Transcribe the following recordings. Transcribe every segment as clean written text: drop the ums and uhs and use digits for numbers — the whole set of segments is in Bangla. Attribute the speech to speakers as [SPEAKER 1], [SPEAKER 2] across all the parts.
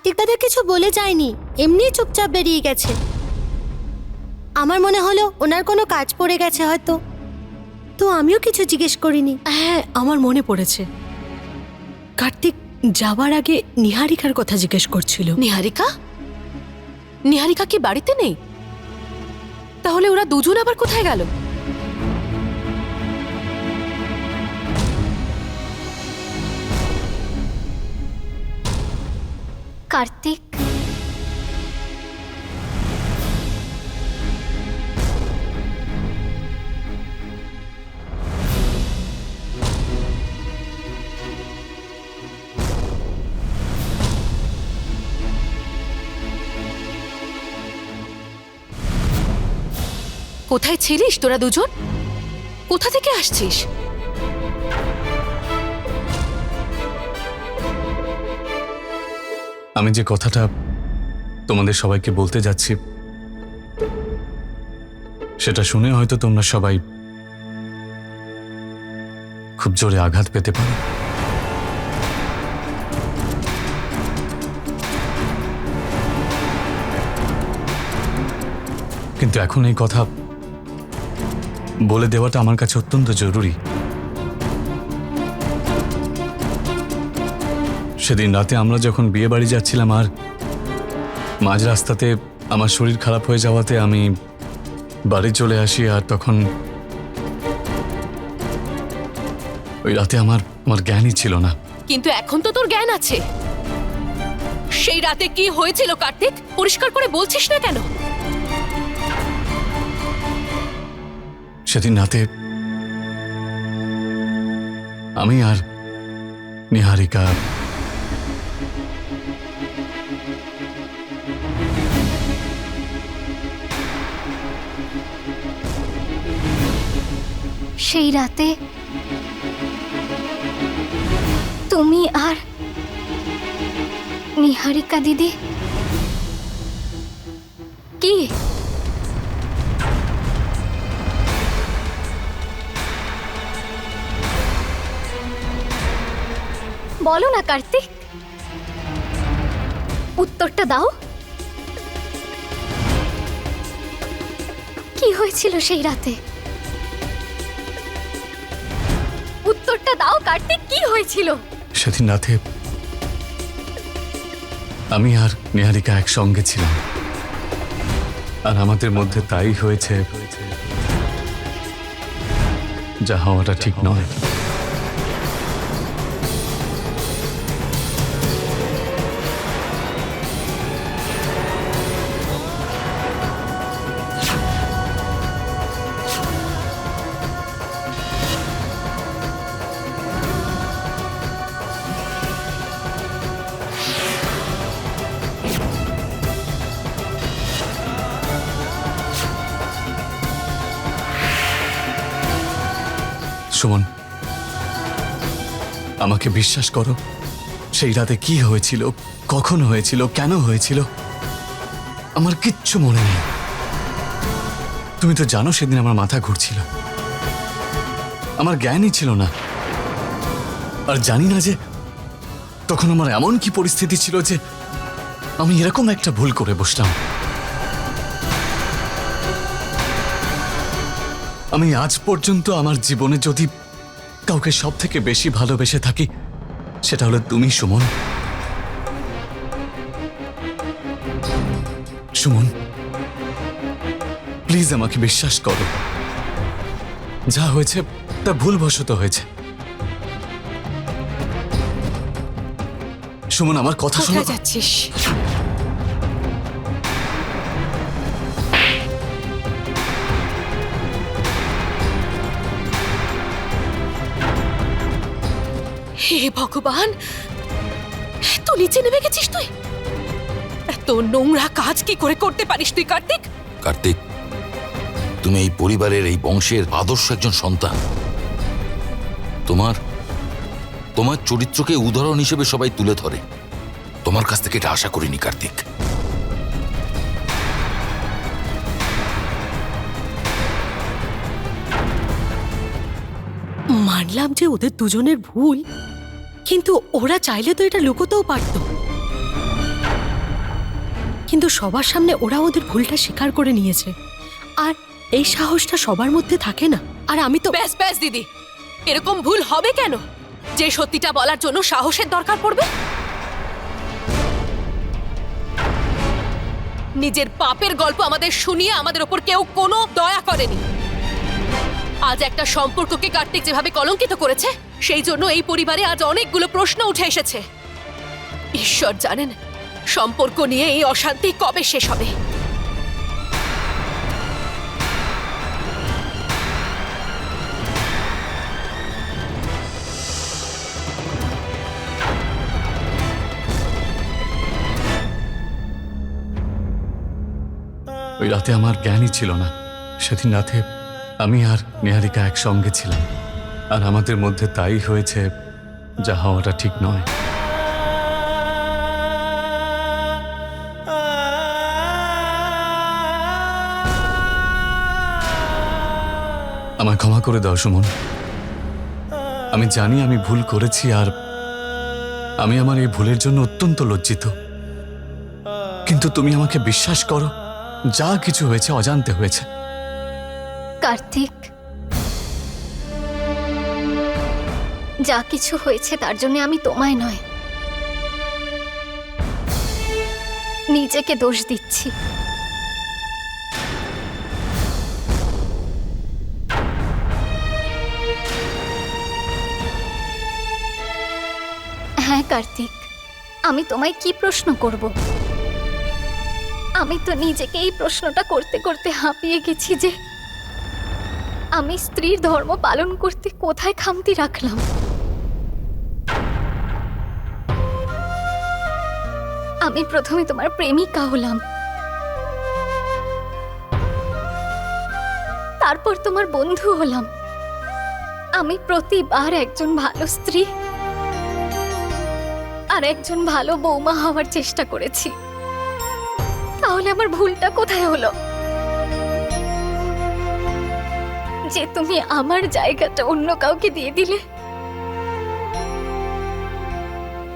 [SPEAKER 1] কার্তিক দাদা কিছু বলে যায়নি, এমনি চুপচাপ বেরিয়ে গেছে। আমার মনে হলো ওনার কোনো কাজ পড়ে গেছে হয়তো, তো আমিও কিছু জিজ্ঞেস করিনি।
[SPEAKER 2] হ্যাঁ, আমার মনে পড়েছে, কার্তিক যাওয়ার আগে নিহারিকার কথা জিজ্ঞেস করছিল।
[SPEAKER 3] নিহারিকা? নিহারিকা কি বাড়িতে নেই? তাহলে ওরা দুজন আবার কোথায় গেল?
[SPEAKER 1] কার্তিক,
[SPEAKER 3] কোথায় ছিলিস তোরা দুজন? কোথা থেকে আসছিস?
[SPEAKER 4] আমি যে কথাটা তোমাদের সবাইকে বলতে যাচ্ছি সেটা শুনে হয়তো তোমরা সবাই খুব জোরে আঘাত পেতে পারো। কিন্তু এখন এই কথা বলে দেওয়াটা আমার কাছে অত্যন্ত জরুরি। সেদিন রাতে আমরা যখন বিয়ে বাড়ি যাচ্ছিলাম আর মাঝ রাস্তাতে আমার শরীর খারাপ হয়ে যাওয়াতে আমি বাড়ি চলে আসি, আর তখন ওই রাতে আমার জ্ঞানই ছিল না।
[SPEAKER 3] কিন্তু এখন তো তোর জ্ঞান আছে। সেই রাতে কি হয়েছিল কার্তিক, পরিষ্কার করে বলছিস না কেন?
[SPEAKER 4] সেদিন রাতে আমি আর নিহারিকা
[SPEAKER 1] সেই রাতে তুমি আর নিহারিকা দিদি কি বলো না কার্তিক, উত্তরটা দাও। কি হয়েছিল সেই রাতে? উত্তরটা দাও কার্তিক, কি হয়েছিল?
[SPEAKER 4] সেদিন রাতে আমি আর নিহারিকা একসঙ্গে ছিলাম, আর আমাদের মধ্যে তাই হয়েছে যা হওয়াটা ঠিক নয়। সুমন, আমাকে বিশ্বাস করো, সেই রাতে কি হয়েছিল, কখন হয়েছিল, কেন হয়েছিল আমার কিচ্ছু মনে নেই। তুমি তো জানো সেদিন আমার মাথা ঘুরছিল, আমার জ্ঞানই ছিল না। আর জানি না যে তখন আমার এমন কি পরিস্থিতি ছিল যে আমি এরকম একটা ভুল করে বসলাম। আমি আজ পর্যন্ত আমার জীবনে যদি কাউকে সব থেকে বেশি ভালোবেসে থাকি সেটা হলো তুমি, সুমন। সুমন, প্লিজ আমাকে বিশ্বাস করো, যা হয়েছে তা ভুলবশত হয়েছে। সুমন, আমার কথা শোনো।
[SPEAKER 3] কোথায় যাচ্ছিস? হে ভগবান, এত নিচে নেমে গেছিস তুই? এত নোংরা কাজ কি করে করতে পারিস তুই কার্তিক?
[SPEAKER 5] কার্তিক, তুমি এই পরিবারের, এই বংশের আদর্শ একজন সন্তান। তোমার তোমার চরিত্রকে উদাহরণ হিসেবে সবাই তুলে ধরে। তোমার কাছ থেকে এটা আশা করিনি কার্তিক।
[SPEAKER 2] মানলাম যে ওদের দুজনের ভুল, কিন্তু ওরা চাইলে তো এটা লুকোতেও পারত। কিন্তু সবার সামনে ওরা ওদের ভুলটা স্বীকার করে নিয়েছে। আর এই সাহসটা সবার মধ্যে থাকে না। আর আমি তো
[SPEAKER 3] ব্যাস ব্যাস দিদি, এরকম ভুল হবে কেন যে সত্যিটা বলার জন্য সাহসের দরকার পড়বে? নিজের পাপের গল্প আমাদের শুনিয়ে আমাদের ওপর কেউ কোনো দয়া করেনি। আজ একটা সম্পর্ককে কার্তিক যেভাবে কলঙ্কিত করেছে, সেই জন্য এই পরিবারে আজ অনেকগুলো প্রশ্ন উঠে এসেছে। ঈশ্বর জানেন সম্পর্ক নিয়ে এই অশান্তি কবে শেষ হবে।
[SPEAKER 4] ওই রাতে আমার জ্ঞানই ছিল না। সেদিন রাতে আমি আর নিহারিকা একসঙ্গে ছিলাম, আর আমাদের মধ্যে তাই হয়েছে যা হওয়াটা ঠিক নয়। আমায় ক্ষমা করে দাও সুমন। আমি জানি আমি ভুল করেছি, আর আমি আমার এই ভুলের জন্য অত্যন্ত লজ্জিত। কিন্তু তুমি আমাকে বিশ্বাস করো, যা কিছু হয়েছে অজান্তে হয়েছে।
[SPEAKER 6] কার্তিক, যা কিছু হয়েছে তার জন্য আমি তোমায় নয়, নিজেকে দোষ দিচ্ছি। হ্যাঁ কার্তিক, আমি তোমায় কি প্রশ্ন করব? আমি তো নিজেকে এই প্রশ্নটা করতে করতে হাঁপিয়ে গেছি যে আমি স্ত্রীর ধর্ম পালন করতে কোথায় খামতি রাখলাম। আমি প্রথমে তোমার প্রেমিকা হলাম, তারপর তোমার বন্ধু হলাম। আমি প্রতিবার একজন ভালো স্ত্রী আর একজন ভালো বৌমা হওয়ার চেষ্টা করেছি। তাহলে আমার ভুলটা কোথায় হলো যে তুমি আমার জায়গাটা অন্য কাউকে দিয়ে দিলে?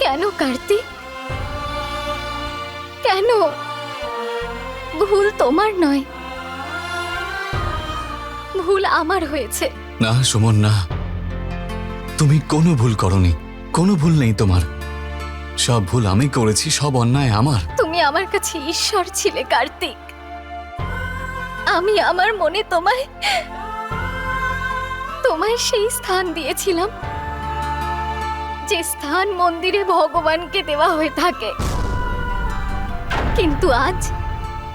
[SPEAKER 6] কেন কার্তিক, কেন? ভুল তোমার নয়, ভুল আমার হয়েছে।
[SPEAKER 4] না সুমন, না, তুমি কোনো ভুল করনি। কোনো ভুল নেই তোমার। সব ভুল আমি করেছি, সব অন্যায় আমার।
[SPEAKER 6] তুমি আমার কাছে ঈশ্বর ছিলে কার্তিক। আমি আমার মনে তোমায় সেই স্থান দিয়েছিলাম যে স্থান মন্দিরে ভগবানকে দেওয়া হয়ে থাকে। কিন্তু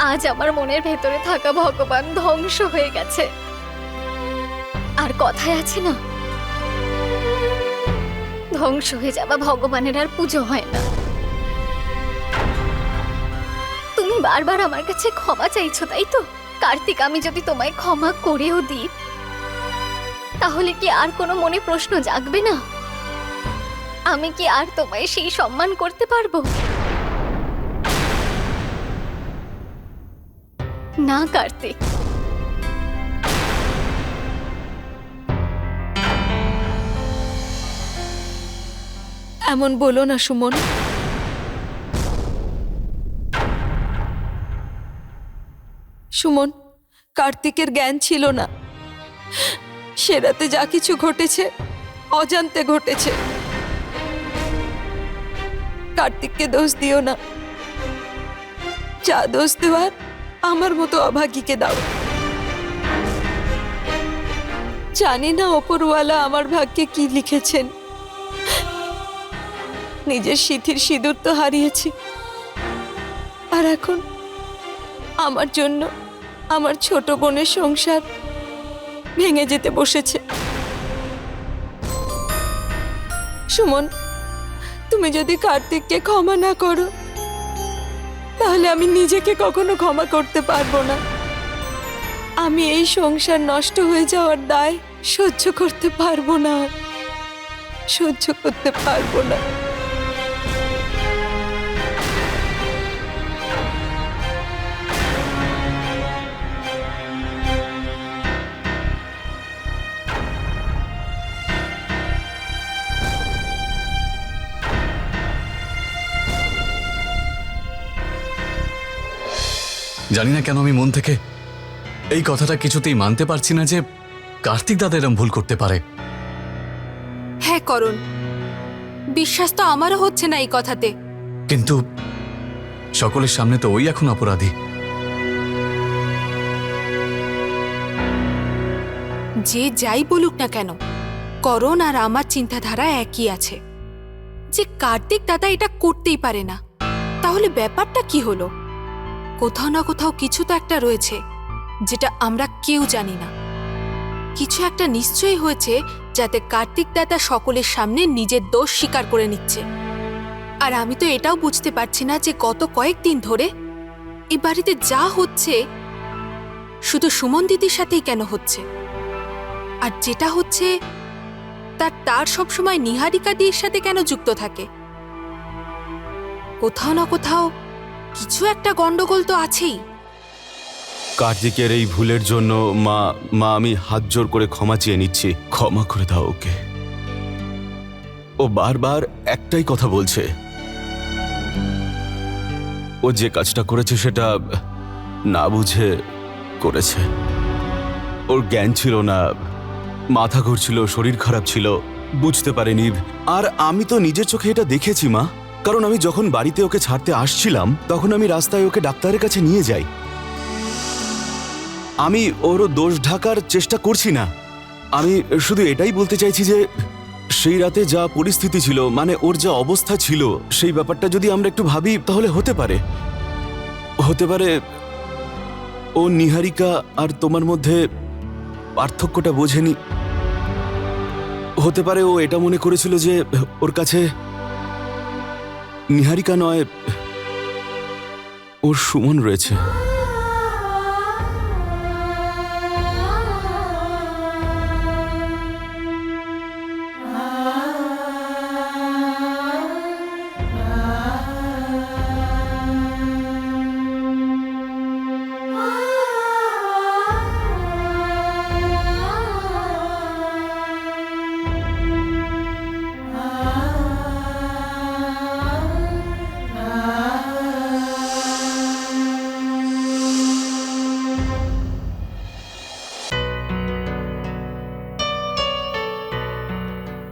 [SPEAKER 6] আজ আমার মনের ভেতরে থাকা ভগবান ধ্বংস হয়ে গেছে। আর কথায় আছে না, ধ্বংস হয়ে যাওয়া ভগবানের আর পুজো হয় না। তুমি বারবার আমার কাছে ক্ষমা চাইছো, তাই তো? কার্তিক, আমি যদি তোমায় ক্ষমা করেও দিই, তাহলে কি আর কোনো মনে প্রশ্ন জাগবে না? আমি কি আর তোমায় সেই সম্মান করতে পারবো না কার্তিক?
[SPEAKER 3] এমন বলো না সুমন। সুমন, কার্তিকের জ্ঞান ছিল না। সে রাতে যা কিছু ঘটেছে অজান্তে ঘটেছে। কার্তিককে দোষ দিও না। যা দোষ দেওয়ার আমার মতো অভাগীকে দাও। জানি না ওপরওয়ালা আমার ভাগ্যে কি লিখেছেন। নিজের সিঁথির সিঁদুর তো হারিয়েছি, আর এখন আমার জন্য আমার ছোট বোনের সংসার ভেঙে যেতে বসেছে। সুমন, তুমি যদি কার্তিককে ক্ষমা না করো, তাহলে আমি নিজেকে কখনো ক্ষমা করতে পারবো না। আমি এই সংসার নষ্ট হয়ে যাওয়ার দায় সহ্য করতে পারবো না, সহ্য করতে পারবো না।
[SPEAKER 4] জানি না কেন আমি মন থেকে এই কথাটা কিছুতেই মানতে পারছি না যে কার্তিক দাদা এরম ভুল করতে পারে।
[SPEAKER 3] হ্যাঁ করণ, বিশ্বাস তো আমারও হচ্ছে না এই কথাতে।
[SPEAKER 4] কিন্তু সকলের সামনে তো ওই এখন অপরাধী।
[SPEAKER 3] যে যাই বলুক না কেন, করণ আর আমার চিন্তাধারা একই আছে যে কার্তিক দাদা এটা করতেই পারে না। তাহলে ব্যাপারটা কি হলো? কোথাও না কোথাও কিছু তো একটা রয়েছে যেটা আমরা কেউ জানি না। কিছু একটা নিশ্চয়ই হয়েছে যাতে কার্তিক দাদা সকলের সামনে নিজের দোষ স্বীকার করে নিচ্ছে। আর আমি তো এটাও বুঝতে পারছি না যে গত কয়েকদিন ধরে এই বাড়িতে যা হচ্ছে শুধু সুমন দিদির সাথেই কেন হচ্ছে, আর যেটা হচ্ছে তার সবসময় নিহারিকা দিদির সাথে কেন যুক্ত থাকে। কোথাও না কোথাও কিছু একটা গন্ডগোল তো আছেই।
[SPEAKER 7] কার্তিকের এই ভুলের জন্য মা আমি হাত জোর করে ক্ষমা চেয়ে নিচ্ছি। ক্ষমা করে দাও ওকে। ও বারবার একটাই কথা বলছে, ও যে কাজটা করেছে সেটা না বুঝে করেছে। ওর জ্ঞান ছিল না, মাথা ঘুরছিল, শরীর খারাপ ছিল, বুঝতে পারেনি। আর আমি তো নিজের চোখে এটা দেখেছি মা, কারণ আমি যখন বাড়িতে ওকে ছাড়তে আসছিলাম তখন আমি রাস্তায় ওকে ডাক্তারের কাছে নিয়ে যাই। আমি ওর দোষ ঢাকার চেষ্টা করছি না, আমি শুধু এটাই বলতে চাইছি যে সেই রাতে যা পরিস্থিতি ছিল, মানে ওর যা অবস্থা ছিল, সেই ব্যাপারটা যদি আমরা একটু ভাবি তাহলে হতে পারে ও নিহারিকা আর তোমার মধ্যে পার্থক্যটা বোঝেনি। হতে পারে ও এটা মনে করেছিল যে ওর কাছে নিহারিকা নয়, ওর সুমন রয়েছে।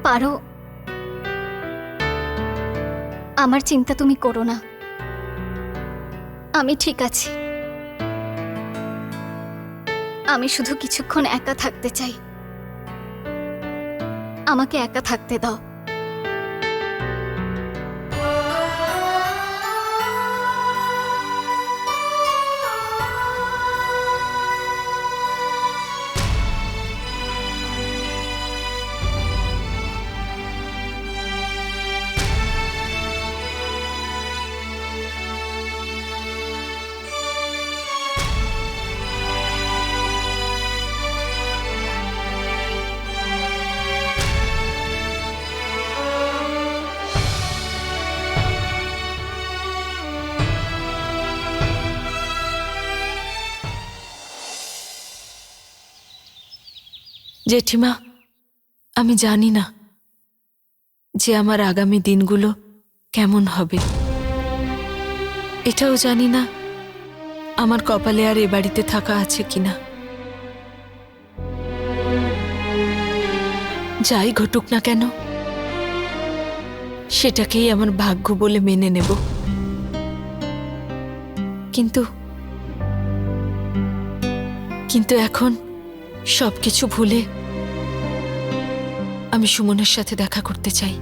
[SPEAKER 6] পারো, আমার চিন্তা তুমি করো না, আমি ঠিক আছি। আমি শুধু কিছুক্ষণ একা থাকতে চাই, আমাকে একা থাকতে দাও।
[SPEAKER 2] জেঠিমা, আমি জানি না যে আমার আগামী দিনগুলো কেমন হবে। এটাও জানি না আমার কপালে আর এ বাড়িতে থাকা আছে কিনা। যাই ঘটুক না কেন, সেটাকেই আমার ভাগ্য বলে মেনে নেব। কিন্তু এখন সবকিছু ভুলে আমি সুমনের সাথে দেখা করতে চাই।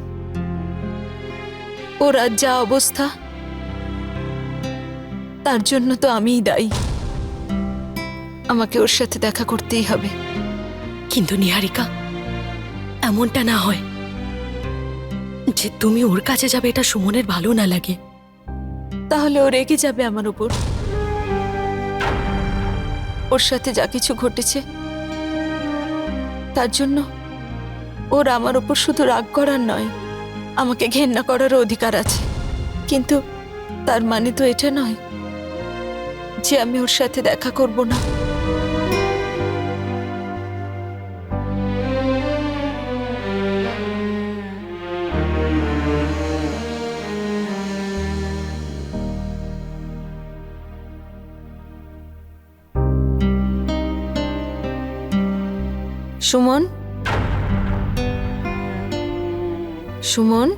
[SPEAKER 2] ওর আজ যা অবস্থা তার জন্য তো আমিই দায়ী। আমাকে ওর সাথে দেখা করতেই হবে।
[SPEAKER 1] কিন্তু নিহারিকা, এমনটা না হয় যে তুমি ওর কাছে যাবে, এটা সুমনের ভালো না লাগে।
[SPEAKER 2] তাহলে ও রেগে যাবে আমার উপর। ওর সাথে যা কিছু ঘটেছে তার জন্য ওর আমার উপর শুধু রাগ করার নয়, আমাকে ঘেন্না করারও অধিকার আছে। কিন্তু তার মানে তো এটা নয় যে আমি ওর সাথে দেখা করব না।
[SPEAKER 3] সুমন, সুমন,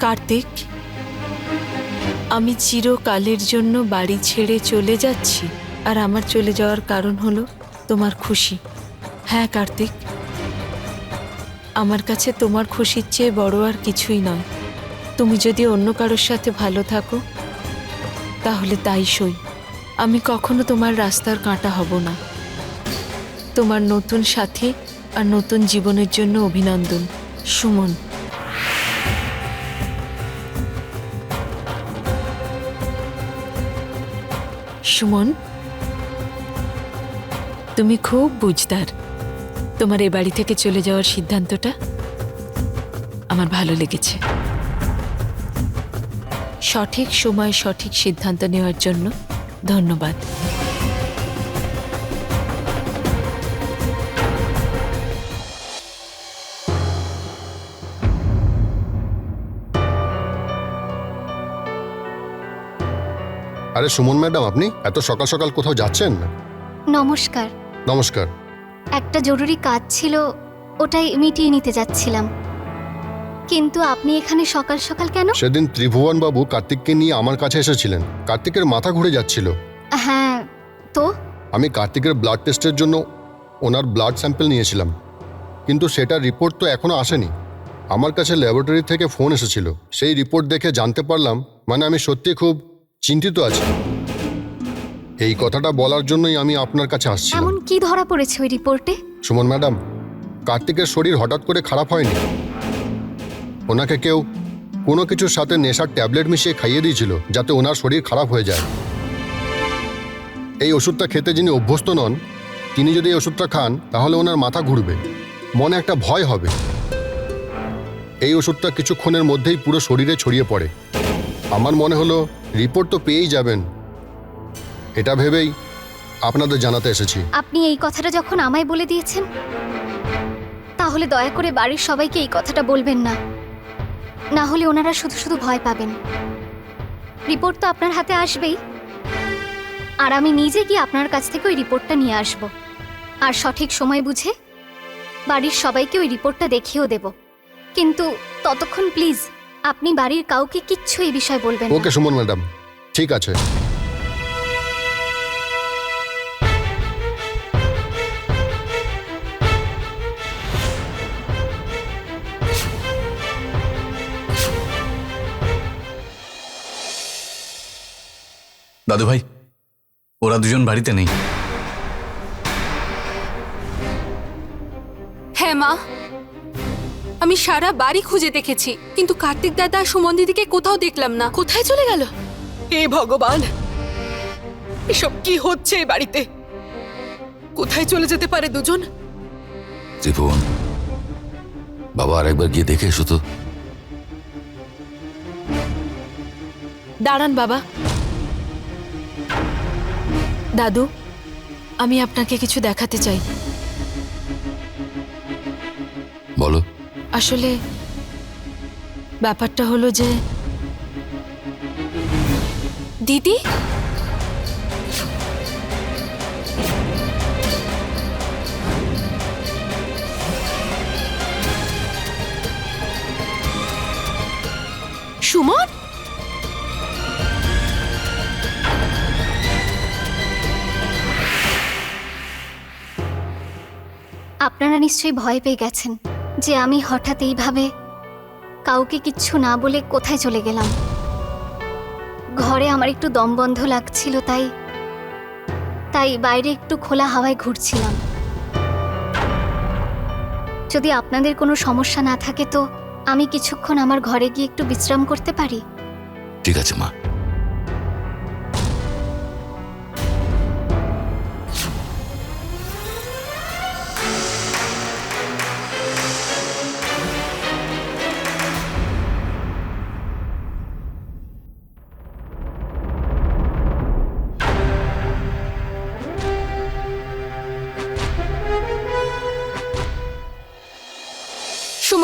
[SPEAKER 3] কার্তিক, আমি চিরকালের জন্য বাড়ি ছেড়ে চলে যাচ্ছি, আর আমার চলে যাওয়ার কারণ হলো তোমার খুশি। হ্যাঁ কার্তিক, আমার কাছে তোমার খুশির চেয়ে বড় আর কিছুই নয়। তুমি যদি অন্য কারোর সাথে ভালো থাকো তাহলে তাই সই। আমি কখনো তোমার রাস্তার কাঁটা হব না। তোমার নতুন সাথী আর নতুন জীবনের জন্য অভিনন্দন, সুমন। সুমন, তুমি খুব বুঝদার। তোমার এ বাড়ি থেকে চলে যাওয়ার সিদ্ধান্তটা আমার ভালো লেগেছে। সঠিক সময় সঠিক সিদ্ধান্ত নেওয়ার জন্য ধন্যবাদ।
[SPEAKER 8] আরে সুমন ম্যাডাম, আপনি এত সকাল সকাল কোথাও যাচ্ছেন?
[SPEAKER 6] নমস্কার।
[SPEAKER 8] নমস্কার।
[SPEAKER 6] একটা জরুরি কাজ ছিল, ওটাই মিটিয়ে নিতে যাচ্ছিলাম। কিন্তু আপনি এখানে সকাল সকাল কেন?
[SPEAKER 8] সেদিন ত্রিভুবন বাবু কার্তিককে নিয়ে আমার কাছে এসেছিলেন। কার্তিকের মাথা ঘুরে যাচ্ছিল।
[SPEAKER 6] হ্যাঁ, তো
[SPEAKER 8] আমি কার্তিকের ব্লাড টেস্টের জন্য ওনার ব্লাড স্যাম্পল নিয়েছিলাম, কিন্তু সেটার রিপোর্ট তো এখনো আসেনি। আমার কাছে ল্যাবরেটরি থেকে ফোন এসেছিল। সেই রিপোর্ট দেখে জানতে পারলাম, মানে আমি সত্যি খুব চিন্তিত আছি। এই কথাটা বলার জন্যই আমি আপনার কাছে আসছিলাম।
[SPEAKER 6] এমন কি ধরা পড়েছে ওই রিপোর্টে?
[SPEAKER 8] সুমন ম্যাডাম, কার্তিকের শরীর হঠাৎ করে খারাপ হয়নি। ওনাকে কেউ কোনো কিছুর সাথে নেশার ট্যাবলেট মিশিয়ে খাইয়ে দিয়েছিল, যাতে ওনার শরীর খারাপ হয়ে যায়। এই ওষুধটা খেতে যিনি অভ্যস্ত নন, তিনি যদি এই ওষুধটা খান তাহলে ওনার মাথা ঘুরবে, মনে একটা ভয় হবে। এই ওষুধটা কিছুক্ষণের মধ্যেই পুরো শরীরে ছড়িয়ে পড়ে। আমার মনে হলো রিপোর্ট তো পেয়েই যাবেন, এটা ভেবেই আপনাদের জানাতে এসেছি।
[SPEAKER 6] আপনি এই কথাটা যখন আমায় বলে দিয়েছেন, তাহলে দয়া করে বাড়ির সবাইকে এই কথাটা বলবেন না, না হলে ওনারা শুধু শুধু ভয় পাবেন। রিপোর্ট তো আপনার হাতে আসবেই, আর আমি নিজে গিয়ে আপনার কাছ থেকে ওই রিপোর্টটা নিয়ে আসব, আর সঠিক সময় বুঝে বাড়ির সবাইকে ওই রিপোর্টটা দেখিয়েও দেব। কিন্তু ততক্ষণ প্লিজ আপনি বাড়ির কাউকে কিচ্ছু এই বিষয়ে বলবেন না।
[SPEAKER 8] ওকে সুমন ম্যাডাম, ঠিক আছে।
[SPEAKER 4] দাদু ভাই, ওরা দুজন বাড়িতে নেই।
[SPEAKER 3] হ্যাঁ মা, আমি সারা বাড়ি খুঁজে দেখেছি, কিন্তু কার্তিক দাদা আর সুমন দিদিকে কোথাও দেখলাম না। কোথায় চলে গেল?
[SPEAKER 2] হে ভগবান, এসব কি হচ্ছে এই বাড়িতে? কোথায় চলে যেতে পারে দুজন?
[SPEAKER 5] ত্রিভুবন, বাবা আর একবার গিয়ে দেখে এসো তো।
[SPEAKER 3] দাঁড়ান বাবা। দাদু, আমি আপনাকে কিছু দেখাতে চাই।
[SPEAKER 5] বলো।
[SPEAKER 3] আসলে ব্যাপারটা হলো যে দিদি, সুমন,
[SPEAKER 6] আপনারা নিশ্চয়ই ভয় পেয়ে গেছেন যে আমি হঠাৎ এইভাবে কাউকে কিচ্ছু না বলে কোথায় চলে গেলাম। ঘরে আমার একটু দম বন্ধ লাগছিল, তাই বাইরে একটু খোলা হাওয়ায় ঘুরছিলাম। যদি আপনাদের কোনো সমস্যা না থাকে তো আমি কিছুক্ষণ আমার ঘরে গিয়ে একটু বিশ্রাম করতে পারি?
[SPEAKER 5] ঠিক আছে মা।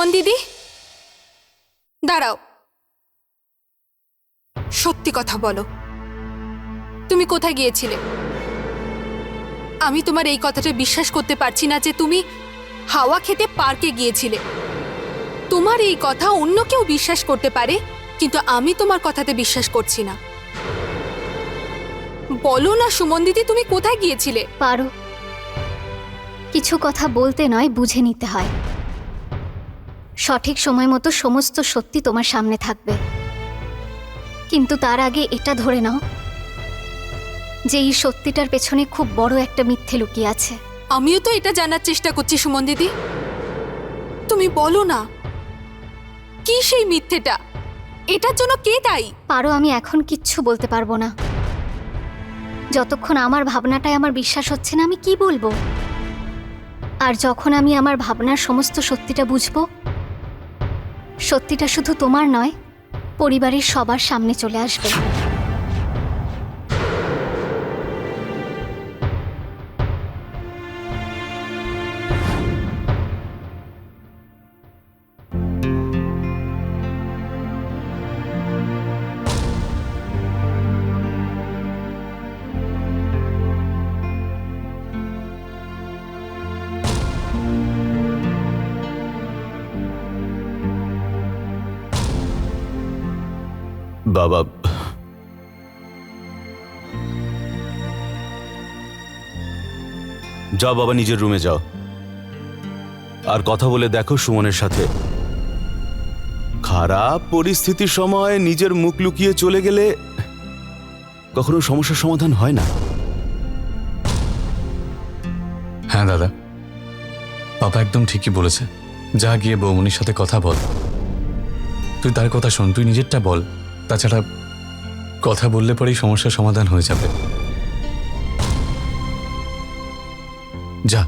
[SPEAKER 3] সুমন দিদি, দাঁড়াও। সত্যি কথা বলো, তুমি কোথায় গিয়েছিলে? আমি তোমার এই কথাটা বিশ্বাস করতে পারছি না যে তুমি হাওয়া খেতে পার্কে গিয়েছিলে। তোমার এই কথা অন্য কেউ বিশ্বাস করতে পারে, কিন্তু আমি তোমার কথাতে বিশ্বাস করছি না। বলো না সুমন দিদি, তুমি কোথায় গিয়েছিলে?
[SPEAKER 6] পারো, কিছু কথা বলতে নয়, বুঝে নিতে হয়। সঠিক সময় মতো সমস্ত সত্যি তোমার সামনে থাকবে, কিন্তু তার আগে এটা ধরে নাও যে এই সত্যিটার পেছনে খুব বড় একটা মিথ্যে লুকিয়ে আছে।
[SPEAKER 3] আমিও তো এটা জানার চেষ্টা করছি সুমন দিদি। তুমি বলো না, কি সেই মিথ্যেটা? এটার জন্য কে দায়ী?
[SPEAKER 6] পারো, আমি এখন কিচ্ছু বলতে পারবো না। যতক্ষণ আমার ভাবনাটায় আমার বিশ্বাস হচ্ছে না, আমি কি বলবো? আর যখন আমি আমার ভাবনার সমস্ত সত্যিটা বুঝবো, সত্যিটা শুধু তোমার নয়, পরিবারের সবার সামনে চলে আসবে।
[SPEAKER 7] বাবা, যাও বাবা, নিজের রুমে যাও আর কথা বলে দেখো সুমনের সাথে। খারাপ পরিস্থিতির সময় নিজের মুখ লুকিয়ে চলে গেলে কখনো সমস্যার সমাধান হয় না।
[SPEAKER 4] হ্যাঁ দাদা, পাপা একদম ঠিকই বলেছে। যা গিয়ে বৌমনির সাথে কথা বল। তুই তার কথা শোন, তুই নিজেরটা বল। তাছাড়া কথা বললে পরেই সমস্যার সমাধান হয়ে যাবে। যা।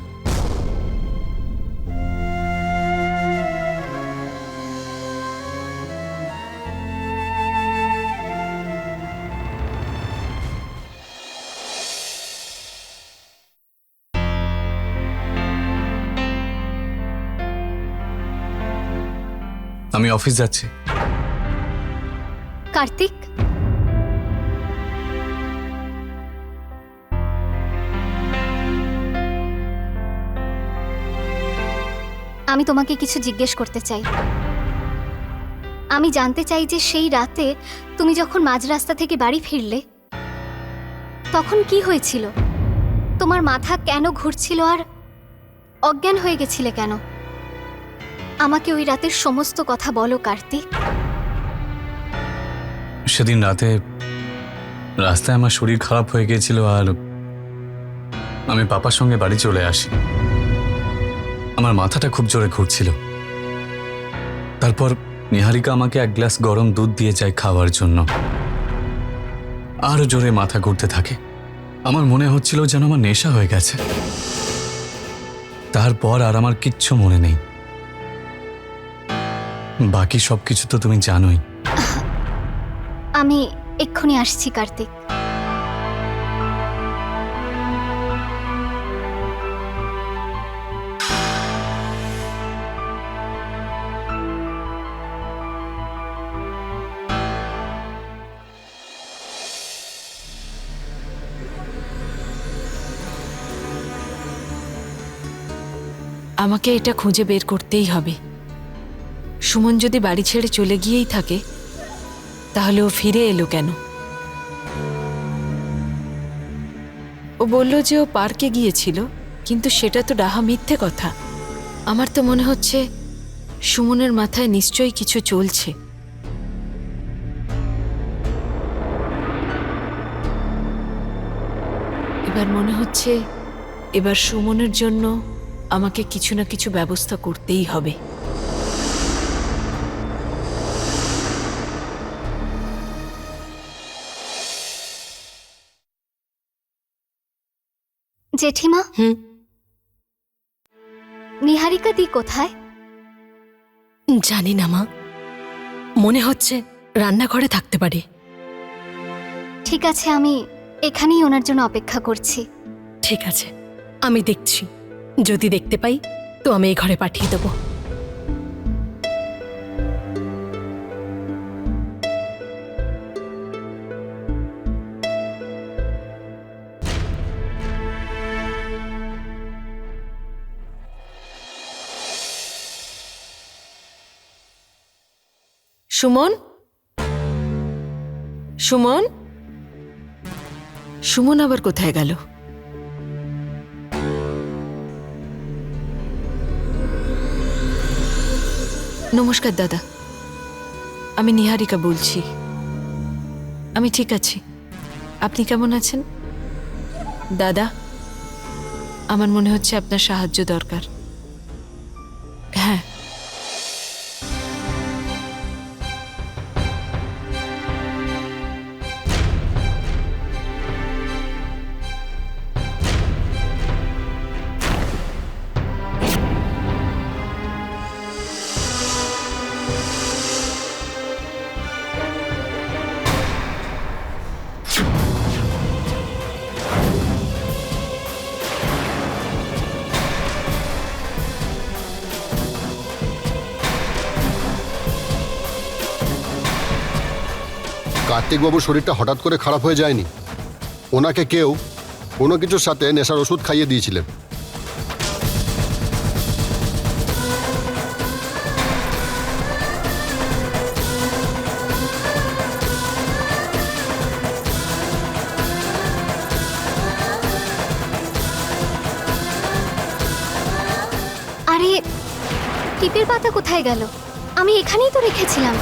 [SPEAKER 4] আমি অফিস যাচ্ছি।
[SPEAKER 6] কার্তিক, আমি তোমাকে কিছু জিজ্ঞেস করতে চাই। আমি জানতে চাই যে সেই রাতে তুমি যখন মাঝ রাস্তা থেকে বাড়ি ফিরলে, তখন কি হয়েছিল? তোমার মাথা কেন ঘুরছিল আর অজ্ঞান হয়ে গেছিলে কেন? আমাকে ওই রাতের সমস্ত কথা বলো কার্তিক।
[SPEAKER 4] সেদিন রাতে রাস্তায় আমার শরীর খারাপ হয়ে গিয়েছিল আর আমি পাপার সঙ্গে বাড়ি চলে আসি। আমার মাথাটা খুব জোরে ঘুরছিল। তারপর নিহারিকা আমাকে এক গ্লাস গরম দুধ দিয়ে যায় খাওয়ার জন্য। আরো জোরে মাথা ঘুরতে থাকে। আমার মনে হচ্ছিল যেন আমার নেশা হয়ে গেছে। তারপর আর আমার কিচ্ছু মনে নেই। বাকি সবকিছু তো তুমি জানোই।
[SPEAKER 6] আমি এক্ষুনি আসছি কার্তিক।
[SPEAKER 2] আমাকে এটা খুঁজে বের করতেই হবে। সুমন যদি বাড়ি ছেড়ে চলে গিয়েই থাকে, তাহলে ও ফিরে এলো কেন? ও বলল যে ও পার্কে গিয়েছিল, কিন্তু সেটা তো ডাহা মিথ্যে কথা। আমার তো মনে হচ্ছে সুমনের মাথায় নিশ্চয়ই কিছু চলছে। এবার মনে হচ্ছে এবার সুমনের জন্য আমাকে কিছু না কিছু ব্যবস্থা করতেই হবে।
[SPEAKER 6] জেঠিমা, নিহারিকা দি কোথায়?
[SPEAKER 1] জানি না মা, মনে হচ্ছে রান্নাঘরে থাকতে পারে।
[SPEAKER 6] ঠিক আছে, আমি এখানেই ওনার জন্য অপেক্ষা করছি।
[SPEAKER 1] ঠিক আছে, আমি দেখছি। যদি দেখতে পাই তো আমি এই ঘরে পাঠিয়ে দেব।
[SPEAKER 3] সুমন, সুমন, সুমন আবার কোথায় গেল? নমস্কার দাদা, আমি নিহারিকা বলছি। আমি ঠিক আছি, আপনি কেমন আছেন? দাদা, আমার মনে হচ্ছে আপনার সাহায্য দরকার। হ্যাঁ,
[SPEAKER 8] কার্তিকবাবুর শরীরটা হঠাৎ করে খারাপ হয়ে যায়নি। ওনাকে কেউ কোনো কিছুর সাথে নেশার ওষুধ খাইয়ে দিয়েছিলেন।
[SPEAKER 6] আরে টিপের পাতা কোথায় গেল? আমি এখানেই তো রেখেছিলাম।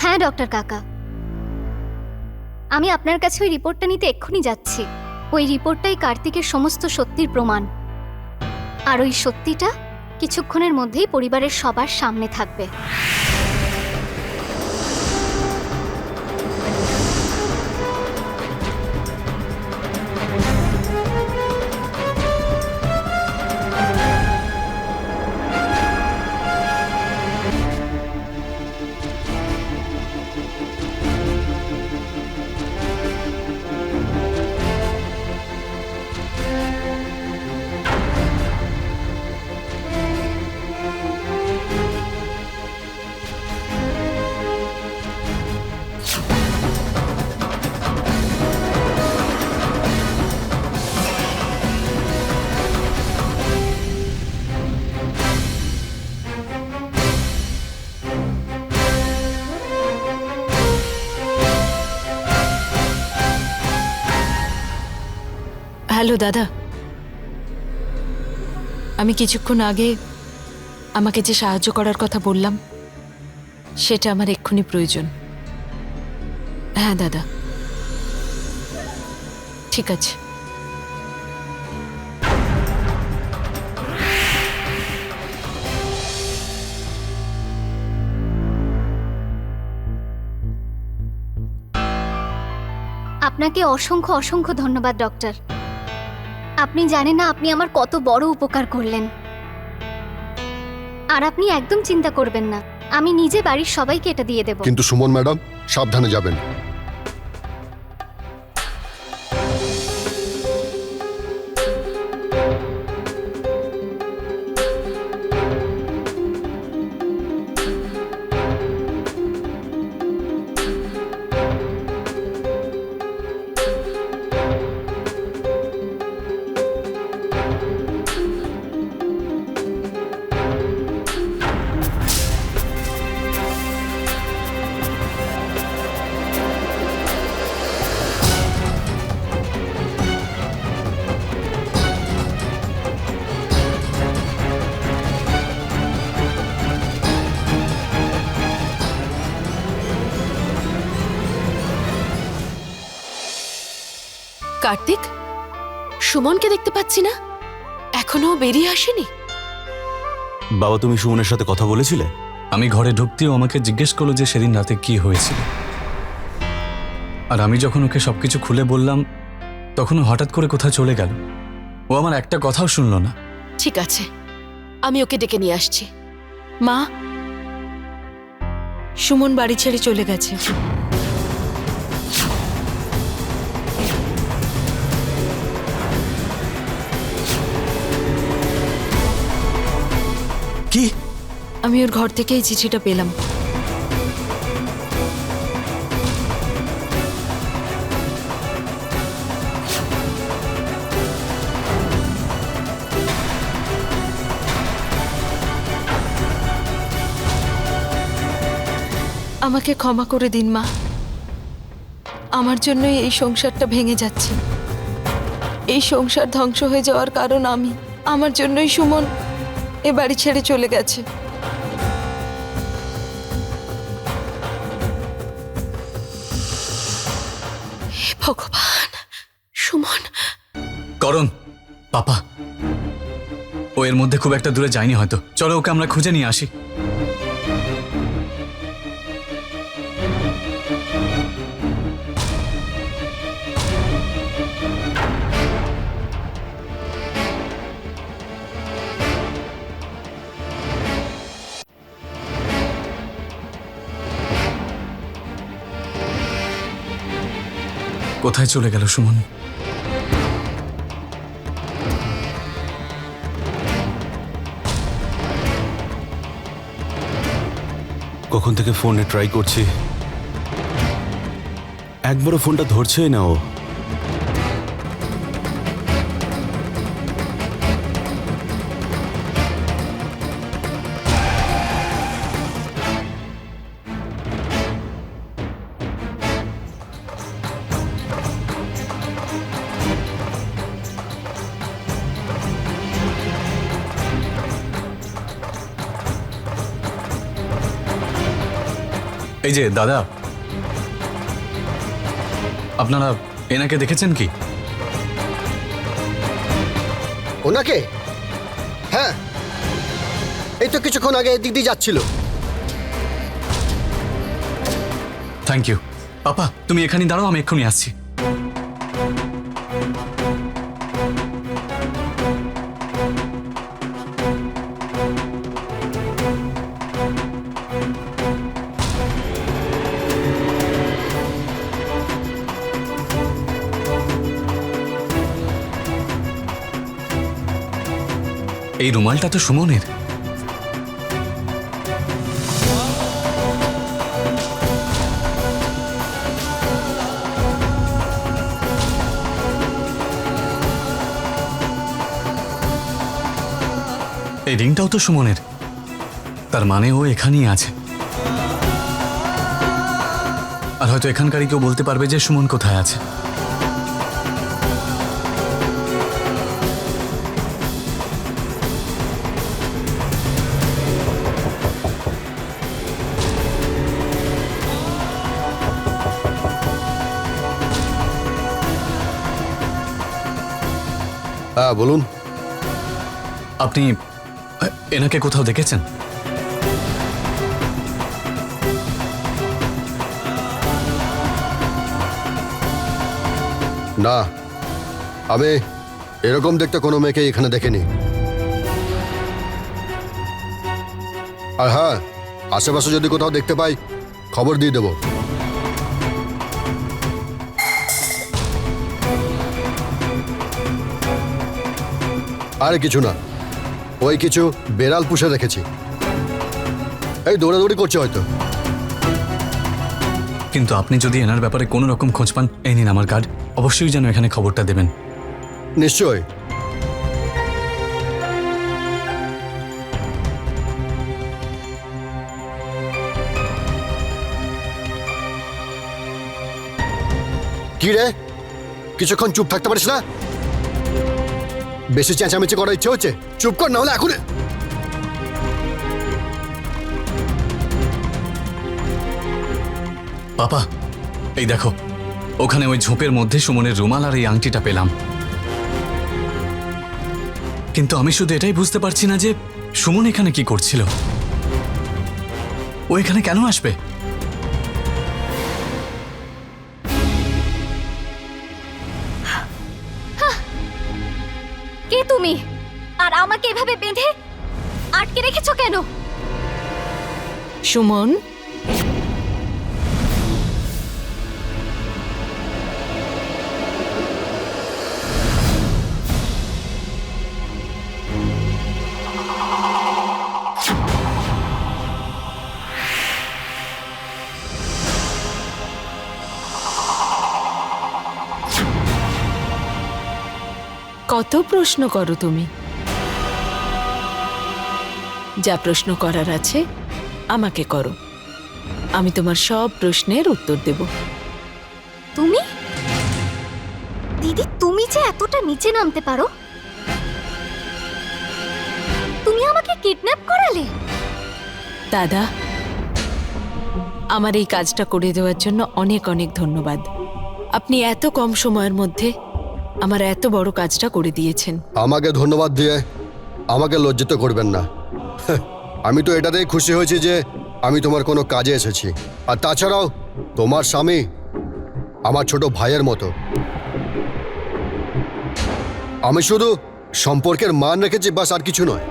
[SPEAKER 6] হ্যাঁ ডক্টর কাকা, আমি আপনার কাছে ওই রিপোর্টটা নিতে এক্ষুনি যাচ্ছি। ওই রিপোর্টটাই কার্তিকের সমস্ত সত্যির প্রমাণ। আর ওই সত্যিটা কিছুক্ষণের মধ্যেই পরিবারের সবার সামনে থাকবে।
[SPEAKER 3] হ্যালো দাদা, আমি কিছুক্ষণ আগে আমাকে যে সাহায্য করার কথা বললাম সেটা আমার এক্ষুনি প্রয়োজন। হ্যাঁ দাদা, ঠিক আছে।
[SPEAKER 6] আপনাকে অসংখ্য অসংখ্য ধন্যবাদ ডক্টর। আপনি জানেন না আপনি আমার কত বড় উপকার করলেন। আর আপনি একদম চিন্তা করবেন না, আমি নিজে বাড়ির সবাইকে এটা দিয়ে দেব।
[SPEAKER 8] কিন্তু সুমন ম্যাডাম, সাবধানে যাবেন।
[SPEAKER 3] কার্তিক, সুমনকে দেখতে পাচ্ছি না, এখনো বেরিয়ে আসেনি।
[SPEAKER 7] বাবা, তুমি সুমনের সাথে কথা বলেছিলে?
[SPEAKER 4] আমি ঘরে ঢুকতেও আমাকে জিজ্ঞেস করলো যে সেদিন রাতে কি হয়েছিল। আর আমি যখন ওকে সবকিছু খুলে বললাম তখন ও হঠাৎ করে কোথাও চলে গেল। ও আমার একটা কথাও শুনলো না।
[SPEAKER 3] ঠিক আছে, আমি ওকে ডেকে নিয়ে আসছি। মা, সুমন বাড়ি ছেড়ে চলে গেছে।
[SPEAKER 4] কি?
[SPEAKER 2] আমি ওর ঘর থেকে এই চিঠিটা পেলাম। আমাকে ক্ষমা করে দিন মা, আমার জন্যই এই সংসারটা ভেঙে যাচ্ছে। এই সংসার ধ্বংস হয়ে যাওয়ার কারণ আমি। আমার জন্যই সুমন এ বাড়ি ছেড়ে চলে গেছে। হে ভগবান, সুমন।
[SPEAKER 4] করণ, পাপা, ও এর মধ্যে খুব একটা দূরে যায়নি হয়তো। চলো ওকে আমরা খুঁজে নিয়ে আসি। কোথায় চলে গেল সুমন?
[SPEAKER 7] কখন থেকে ফোনে ট্রাই করছি, একবারও ফোনটা ধরছেই না ও।
[SPEAKER 4] এই যে দাদা, আপনারা এনাকে দেখেছেন কি?
[SPEAKER 8] ওনাকে? হ্যাঁ, এই তো কিছুক্ষণ আগে এদিক দিয়ে যাচ্ছিল।
[SPEAKER 4] Thank you. পাপা, তুমি এখানে দাঁড়াও, আমি এক্ষুনি আসছি। এই রুমালটা তো সুমনের। এই রিংটাও তো সুমনের। তার মানে ও এখানেই আছে। আর হয়তো এখানকারই কেউ বলতে পারবে যে সুমন কোথায় আছে।
[SPEAKER 8] হ্যাঁ, বলুন।
[SPEAKER 4] আপনি এনাকে কোথাও দেখেছেন?
[SPEAKER 8] না, আমি এরকম দেখতে কোনো মেয়েকে এখানে দেখিনি। আর হ্যাঁ, আশেপাশে যদি কোথাও দেখতে পাই খবর দিয়ে দেব। আরে কিছু না, ওই কিছু বেড়াল পুষে রেখেছি, এই দৌড়াদৌড়ি করছে হয়তো।
[SPEAKER 4] কিন্তু আপনি যদি এনার ব্যাপারে কোনো রকম খোঁজ পান, এই নিন আমার কার্ড, অবশ্যই যেন এখানে খবরটা দেবেন।
[SPEAKER 8] নিশ্চয়। কি রে, কিছুক্ষণ চুপ থাকতে পারিস না? বেশি চেঁচামেচি করার ইচ্ছে হচ্ছে? চুপ কর, না হলে এখন।
[SPEAKER 4] পাপা, এই দেখো, ওখানে ওই ঝোপের মধ্যে সুমনের রুমাল আর এই আংটিটা পেলাম। কিন্তু আমি শুধু এটাই বুঝতে পারছি না যে সুমন এখানে কি করছিল। ও এখানে কেন আসবে?
[SPEAKER 6] কে তুমি? আর আমাকে এভাবে বেঁধে আটকে রেখেছো কেন?
[SPEAKER 2] সুমন, কত প্রশ্ন করো তুমি? যা প্রশ্ন করার আছে আমাকে করো, আমি তোমার সব প্রশ্নের উত্তর দেব।
[SPEAKER 6] তুমি দিদি, তুমি যে এতটা নিচে নামতে পারো? তুমি আমাকে কিডন্যাপ করালে?
[SPEAKER 2] দাদা, আমার এই কাজটা করে দেওয়ার জন্য অনেক অনেক ধন্যবাদ। আপনি এত কম সময়ের মধ্যে আমার এত বড় কাজটা করে দিয়েছেন।
[SPEAKER 8] আমাকে ধন্যবাদ দিয়ে আমাকে লজ্জিত করবেন না। আমি তো এটাতেই খুশি হয়েছি যে আমি তোমার কোনো কাজে এসেছি। আর তাছাড়াও তোমার স্বামী আমার ছোট ভাইয়ের মতো। আমি শুধু সম্পর্কের মান রেখেছি, বাস, আর কিছু নয়।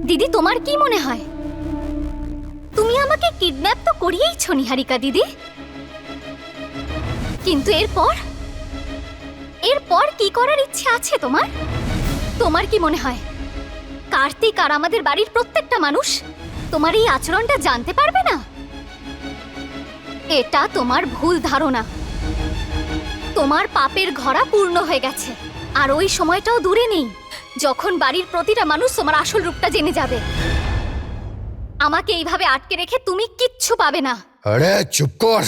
[SPEAKER 6] দিদি, তোমার কি মনে হয় তুমি আমাকে কিডন্যাপ তো করিয়েইছো নিহারিকা দিদি, কিন্তু এরপর কি করার ইচ্ছে আছে তোমার? তোমার কি মনে হয় কার্তিক আর আমাদের বাড়ির প্রত্যেকটা মানুষ তোমার এই আচরণটা জানতে পারবে না? এটা তোমার ভুল ধারণা। তোমার পাপের ঘড়া পূর্ণ হয়ে গেছে, আর ওই সময়টাও দূরে নেই যখন বাড়ির প্রতিটা মানুষ তোমার আসল রূপটা জেনে যাবে। আমাকে এইভাবে আটকে রেখে তুমি কিচ্ছু পাবে না।
[SPEAKER 8] আরে চুপ কর।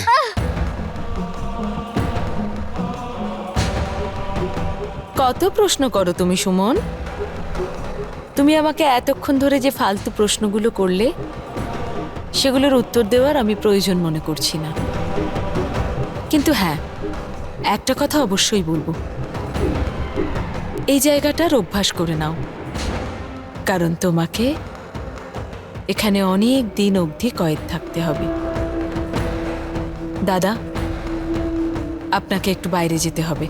[SPEAKER 2] কত প্রশ্ন করো তুমি সুমন? তুমি আমাকে এতক্ষণ ধরে যে ফালতু প্রশ্নগুলো করলে সেগুলোর উত্তর দেওয়ার আমি প্রয়োজন মনে করছি না। কিন্তু হ্যাঁ, একটা কথা অবশ্যই বলবো, এই জায়গাটার অভ্যাস করে নাও, কারণ তোমাকে এখানে অনেক দিন অবধি কয়েদ থাকতে হবে। দাদা, আপনাকে একটু বাইরে যেতে হবে।